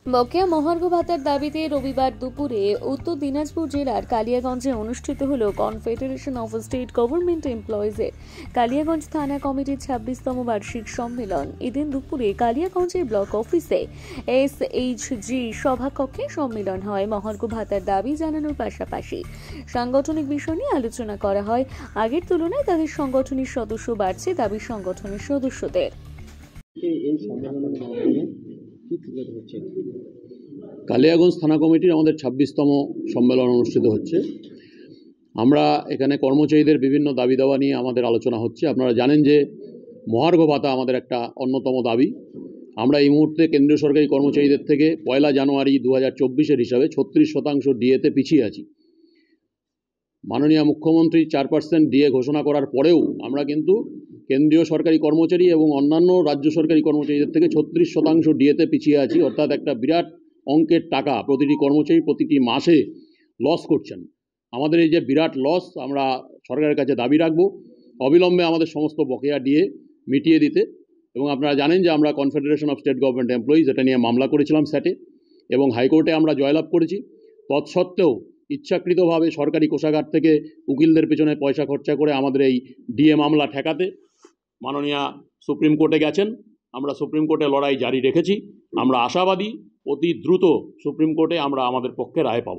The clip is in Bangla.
বকেয়া মহার্ঘ ভাতার দাবিতে রবিবার দুপুরে উত্তর দিনাজপুর জেলার কালিয়াগঞ্জে অনুষ্ঠিত হল কনফেডারেশন অফ স্টেট গভর্নমেন্ট এমপ্লয়িজের কালিয়াগঞ্জ থানা কমিটির 26তম বার্ষিক সম্মেলন। এদিন দুপুরে কালিয়াগঞ্জের ব্লক অফিসে SHG সভাকক্ষে সম্মেলন হয়। মহার্ঘ ভাতার দাবি জানানোর পাশাপাশি সাংগঠনিক বিষয় নিয়ে আলোচনা করা হয়। আগের তুলনায় তাদের সংগঠনের সদস্য বাড়ছে, দাবি সংগঠনের সদস্যদের। কালিয়াগঞ্জ থানা কমিটির আমাদের 26তম সম্মেলন অনুষ্ঠিত হচ্ছে। আমরা এখানে কর্মচারীদের বিভিন্ন দাবি দাওয়া নিয়ে আমাদের আলোচনা হচ্ছে। আপনারা জানেন যে মহার্ঘ ভাতা আমাদের একটা অন্যতম দাবি। আমরা এই মুহূর্তে কেন্দ্রীয় সরকারি কর্মচারীদের থেকে 1 জানুয়ারি 2024-এর হিসাবে 36% ডিএতে পিছিয়ে আছি। মাননীয় মুখ্যমন্ত্রী 4% ডিএ ঘোষণা করার পরেও আমরা কিন্তু কেন্দ্রীয় সরকারি কর্মচারী এবং অন্যান্য রাজ্য সরকারি কর্মচারীদের থেকে 36% ডিএতে পিছিয়ে আছি। অর্থাৎ একটা বিরাট অঙ্কের টাকা প্রতিটি কর্মচারী প্রতিটি মাসে লস করছেন। আমাদের এই যে বিরাট লস, আমরা সরকারের কাছে দাবি রাখব অবিলম্বে আমাদের সমস্ত বকেয়া ডিএ মিটিয়ে দিতে। এবং আপনারা জানেন যে আমরা confederation of state government employees এটা নিয়ে মামলা করেছিলাম স্যাটে, এবং হাইকোর্টে আমরা জয়লাভ করেছি। তৎসত্ত্বেও ইচ্ছাকৃতভাবে সরকারি কোষাগার থেকে উকিলদের পেছনে পয়সা খরচা করে আমাদের এই ডিএ মামলা ঠেকাতে মাননীয় সুপ্রিম কোর্টে গেছেন। আমরা সুপ্রিম কোর্টে লড়াই জারি রেখেছি। আমরা আশাবাদী অতি দ্রুত সুপ্রিম কোর্টে আমরা আমাদের পক্ষে রায় পাব।